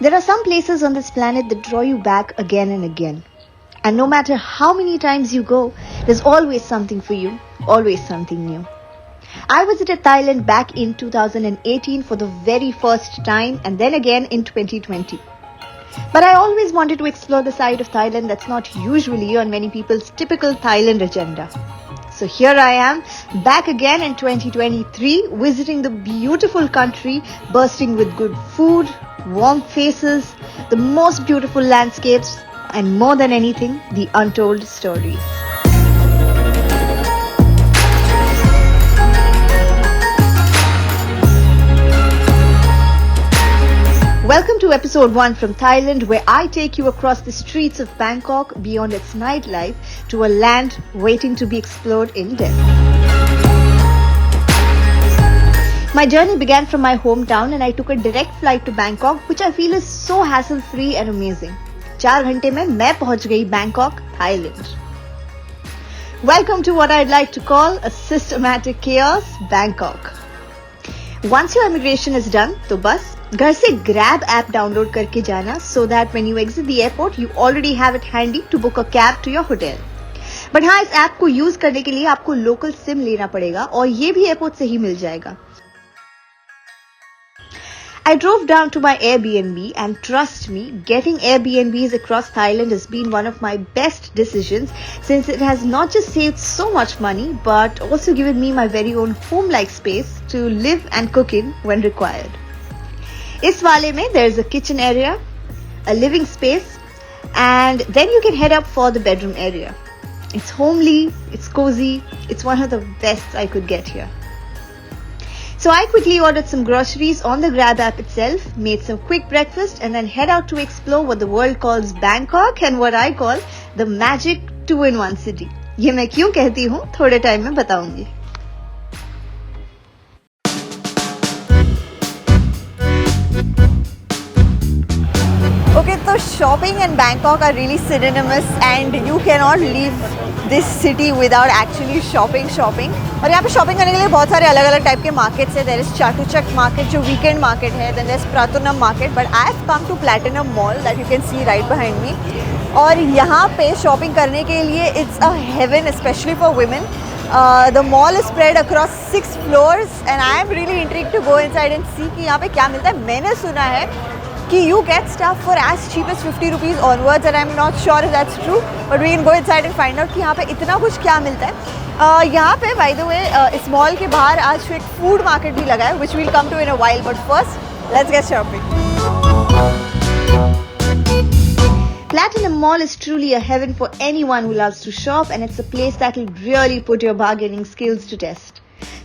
There are some places on this planet that draw you back again and again. And no matter how many times you go, there's always something for you, always something new. I visited Thailand back in 2018 for the very first time and then again in 2020. But I always wanted to explore the side of Thailand that's not usually on many people's typical Thailand agenda. So here I am, back again in 2023, visiting the beautiful country, bursting with good food, warm faces, the most beautiful landscapes, and more than anything, the untold stories. Welcome to episode 1 from Thailand, where I take you across the streets of Bangkok, beyond its nightlife, to a land waiting to be explored in depth. My journey began from my hometown and I took a direct flight to Bangkok, which I feel is so hassle-free and amazing. 4 घंटे में मैं पहुंच गई Bangkok, Thailand. Welcome to what I'd like to call a systematic chaos, Bangkok. Once your immigration is done, तो बस घर से Grab app download करके जाना so that when you exit the airport, you already have it handy to book a cab to your hotel. But हाँ, इस app को use करने के लिए आपको लोकल सिम लेना पड़ेगा और ये भी एयरपोर्ट से ही मिल जाएगा. I drove down to my AirBnB and trust me, getting Airbnbs across Thailand has been one of my best decisions since it has not just saved so much money but also given me my very own home-like space to live and cook in when required. Is wale mein there is a kitchen area, a living space, and then you can head up for the bedroom area. It's homely, it's cozy, it's one of the best I could get here. So I quickly ordered some groceries on the Grab app itself, made some quick breakfast and then head out to explore what the world calls Bangkok and what I call the magic 2-in-1 city. ये मैं क्यों कहती हूँ थोड़े time में बताऊंगी. Okay, so shopping and Bangkok are really synonymous and you cannot leave this city without actually shopping. और यहाँ पे शॉपिंग करने के लिए बहुत सारे अलग अलग टाइप के मार्केट्स हैं. देयर इज चाटुचक मार्केट जो वीकेंड मार्केट है, then there is Pratunam market, but I have come to Platinum mall that you can see right behind me. और यहाँ पे शॉपिंग करने के लिए it's a heaven specially for women. The mall is spread across 6 floors and I am really intrigued to go inside and see कि यहाँ पे क्या मिलता है. मैंने सुना है कि you get stuff for as cheap as 50 rupees onwards and I'm not sure if that's true, but we can go inside and find out कि यहाँ पे इतना कुछ क्या मिलता है. यहाँ पे by the way इस मॉल के बाहर आज एक फूड मार्केट भी लगा है which we'll come to in a while, but first let's get shopping. Platinum Mall is truly a heaven for anyone who loves to shop and it's a place that will really put your bargaining skills to test.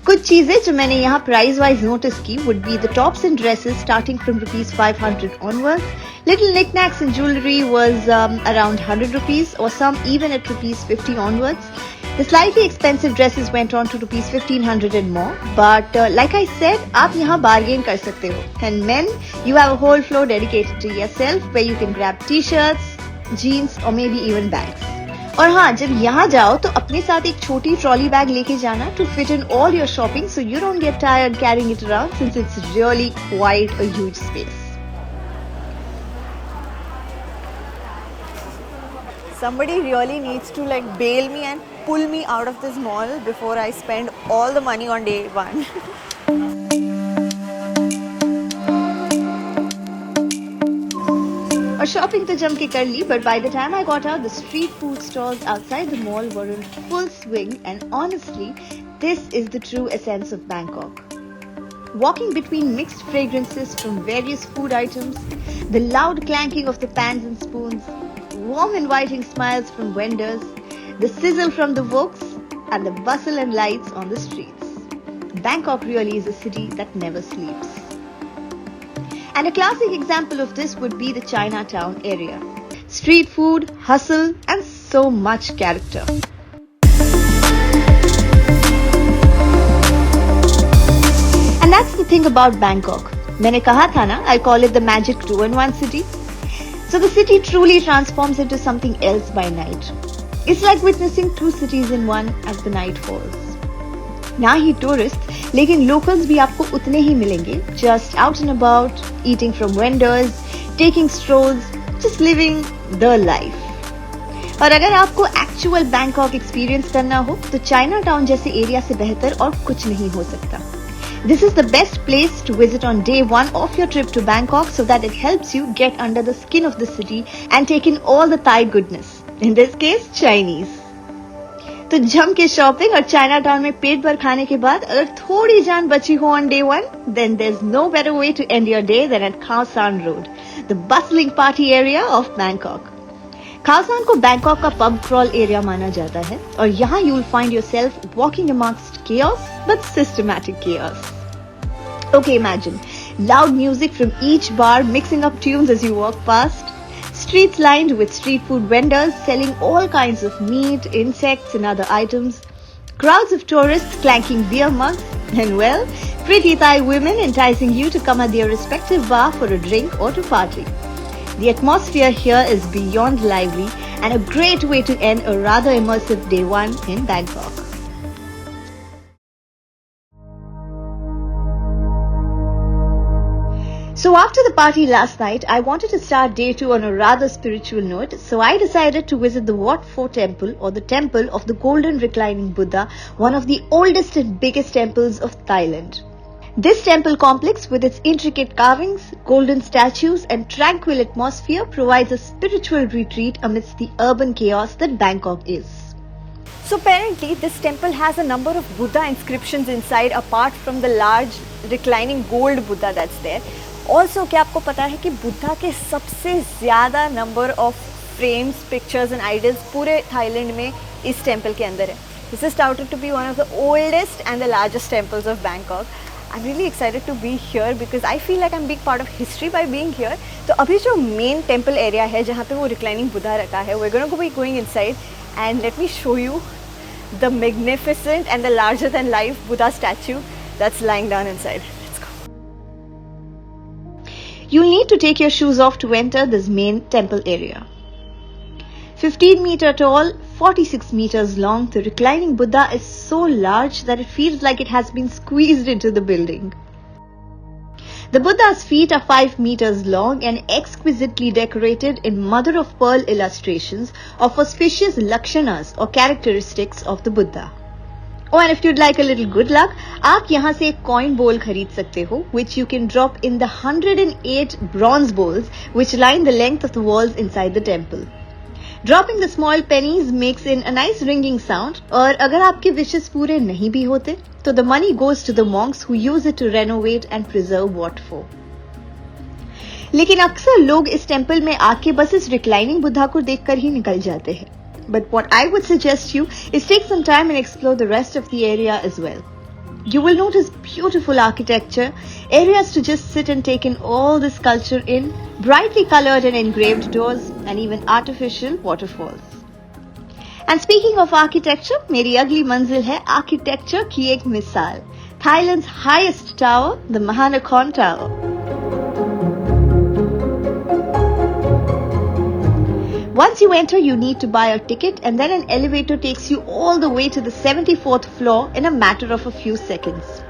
कुछ चीजें जो मैंने यहाँ price wise notice की would be the tops and dresses starting from rupees 500 onwards. Little knickknacks and jewelry was around 100 rupees or some even at rupees 50 onwards. The slightly expensive dresses went on to rupees 1500 and more. But like I said, आप यहाँ bargain कर सकते हो. And men, you have a whole floor dedicated to yourself where you can grab t-shirts, jeans or maybe even bags. और हाँ, जब यहाँ जाओ तो अपने साथ एक छोटी ट्रॉली बैग लेके जाना to fit in all your shopping so you don't get tired carrying it around since it's really quite a huge space. Somebody really needs to like bail me and pull me out of this mall before I spend all the money on day 1. और shopping तो जम के कर ली, but by the time I got out, the street food stalls outside the mall were in full swing and honestly, this is the true essence of Bangkok. Walking between mixed fragrances from various food items, the loud clanking of the pans and spoons, warm inviting smiles from vendors, the sizzle from the woks, and the bustle and lights on the streets. Bangkok really is a city that never sleeps. And a classic example of this would be the Chinatown area. Street food, hustle, and so much character. And that's the thing about Bangkok. मैंने कहा था ना, I call it the magic 2-in-1 city. So the city truly transforms into something else by night. It's like witnessing 2 cities in one as the night falls. ना ही tourist लेकिन locals भी आपको उतने ही मिलेंगे, just out and about, eating from vendors, taking strolls, just living the life. और अगर आपको actual Bangkok experience करना हो तो चाइना टाउन जैसे एरिया से बेहतर और कुछ नहीं हो सकता. This is the best place to visit on day one of your trip to Bangkok so that it helps you get under the skin of the city and take in all the Thai goodness. In this case, Chinese. तो जम के shopping और China town में पेट भर खाने के बाद अगर थोड़ी जान बची हो on day one, then there's no better way to end your day than at Khao San Road, the bustling party area of Bangkok. खाओ सान को बैंकॉक का पब क्रॉल एरिया माना जाता है और यहाँ you will find yourself walking amongst chaos but systematic chaos. Okay, imagine loud music from each bar mixing up tunes as you walk past, streets lined with street food vendors selling all kinds of meat, insects and other items, crowds of tourists clanking beer mugs, and well, pretty Thai women enticing you to come at their respective bar for a drink or to party. The atmosphere here is beyond lively and a great way to end a rather immersive day one in Bangkok. So after the party last night, I wanted to start day two on a rather spiritual note, so I decided to visit the Wat Pho temple or the temple of the golden reclining Buddha, one of the oldest and biggest temples of Thailand. This temple complex with its intricate carvings, golden statues and tranquil atmosphere provides a spiritual retreat amidst the urban chaos that Bangkok is. So apparently this temple has a number of Buddha inscriptions inside apart from the large reclining gold Buddha that's there. Also क्या आपको पता है कि बुद्धा के सबसे ज़्यादा number of frames, pictures and idols पूरे Thailand में इस टेम्पल के अंदर है. This is touted to be one of the oldest and the largest temples of Bangkok. I'm really excited to be here because I feel like I'm being part of history by being here. तो अभी जो main temple area है जहाँ पे वो reclining Buddha रखा है, we're going to be going inside and let me show you the magnificent and the larger than life Buddha statue that's lying down inside. Let's go. You'll need to take your shoes off to enter this main temple area. 15 meter tall, 46 meters long, the reclining Buddha is so large that it feels like it has been squeezed into the building. The Buddha's feet are 5 meters long and exquisitely decorated in mother-of-pearl illustrations of auspicious lakshanas or characteristics of the Buddha. Oh, and if you'd like a little good luck, आप यहाँ से एक coin bowl खरीद सकते हो, which you can drop in the 108 bronze bowls which line the length of the walls inside the temple. Dropping the small pennies makes in a nice ringing sound, और अगर आपके wishes पूरे नहीं भी होते, तो the money goes to the monks who use it to renovate and preserve Wat Pho. लेकिन अक्सर लोग इस टेम्पल में आके बस इस रिक्लाइनिंग बुद्धा को देखकर ही निकल जाते हैं. But what I would suggest you is take some time and explore the rest of the area as well. You will notice beautiful architecture, areas to just sit and take in all this culture in, brightly colored and engraved doors, and even artificial waterfalls. And speaking of architecture, मेरी अगली मंजिल है architecture की एक मिसाल, Thailand's highest tower, the Mahanakhon Tower. Once you enter, you need to buy a ticket and then an elevator takes you all the way to the 74th floor in a matter of a few seconds.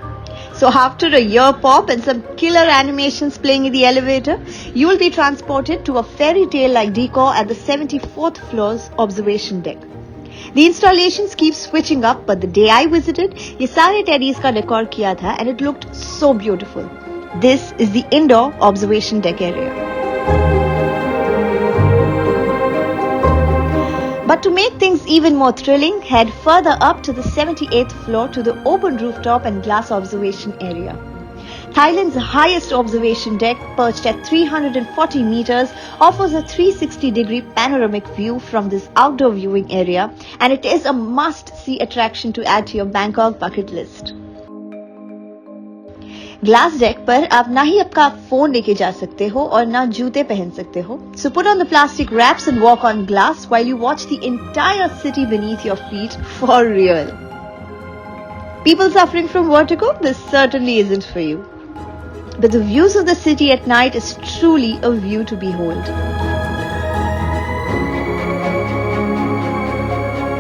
So after a ear pop and some killer animations playing in the elevator, you will be transported to a fairy tale like decor at the 74th floor's observation deck. The installations keep switching up, but the day I visited, ये सारे teddies का decor किया था and it looked so beautiful. This is the indoor observation deck area. But to make things even more thrilling, head further up to the 78th floor to the open rooftop and glass observation area. Thailand's highest observation deck, perched at 340 meters, offers a 360-degree panoramic view from this outdoor viewing area, and it is a must-see attraction to add to your Bangkok bucket list. Glass deck पर आप ना ही आपका phone लेके जा सकते हो और ना जूते पहन सकते हो. So put on the plastic wraps and walk on glass while you watch the entire city beneath your feet for real. People suffering from vertigo? This certainly isn't for you. But the views of the city at night is truly a view to behold.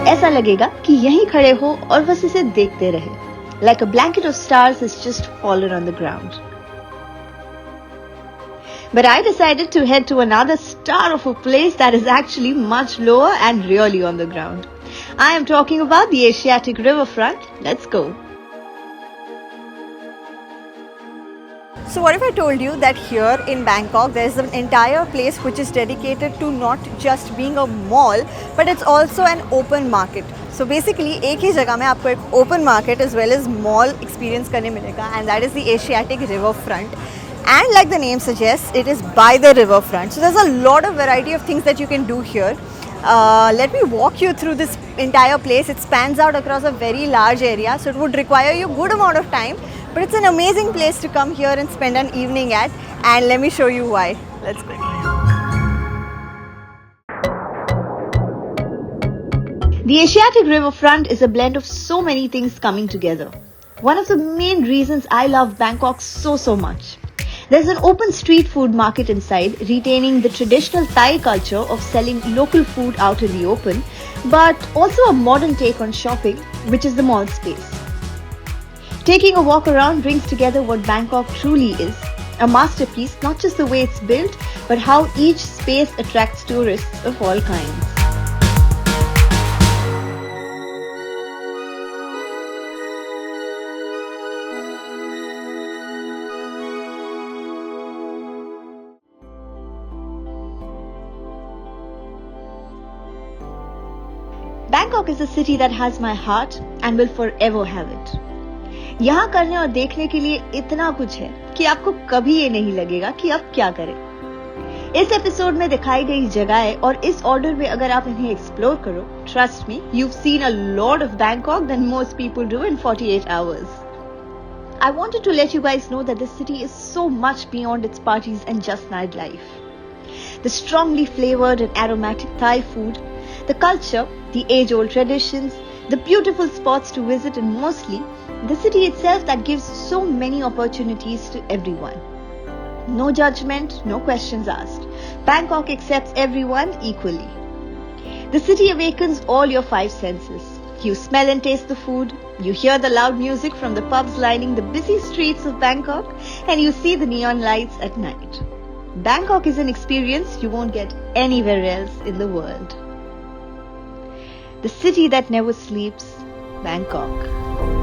ऐसा लगेगा कि यहीं खड़े हो और बस इसे देखते रहे. Like a blanket of stars has just fallen on the ground. But I decided to head to another star of a place that is actually much lower and really on the ground. I am talking about the Asiatique Riverfront. Let's go. So what if I told you that here in Bangkok there is an entire place which is dedicated to not just being a mall but it's also an open market. So basically एक ही जगह में आपको एक open market as well as mall experience करने मिलेगा and that is the Asiatic Riverfront. And like the name suggests, it is by the riverfront. So there's a lot of variety of things that you can do here. Let me walk you through this entire place. It spans out across a very large area, so it would require you a good amount of time. But it's an amazing place to come here and spend an evening at. And let me show you why. Let's go. The Asiatic Riverfront is a blend of so many things coming together. One of the main reasons I love Bangkok so much. There's an open street food market inside, retaining the traditional Thai culture of selling local food out in the open, but also a modern take on shopping, which is the mall space. Taking a walk around brings together what Bangkok truly is, a masterpiece, not just the way it's built, but how each space attracts tourists of all kinds. Bangkok is a city that has my heart and will forever have it. यहाँ करने और देखने के लिए इतना कुछ है कि आपको कभी ये नहीं लगेगा कि अब क्या करें। इस एपिसोड में दिखाई गई जगहें और इस ऑर्डर में अगर आप इन्हें एक्सप्लोर करो, trust me, you've seen a lot of Bangkok than most people do in 48 hours. I wanted to let you guys know that this city is so much beyond its parties and just nightlife. The strongly flavored and aromatic Thai food, the culture, the age-old traditions, the beautiful spots to visit, and mostly the city itself that gives so many opportunities to everyone. No judgment, no questions asked. Bangkok accepts everyone equally. The city awakens all your five senses. You smell and taste the food, you hear the loud music from the pubs lining the busy streets of Bangkok, and you see the neon lights at night. Bangkok is an experience you won't get anywhere else in the world. The city that never sleeps, Bangkok.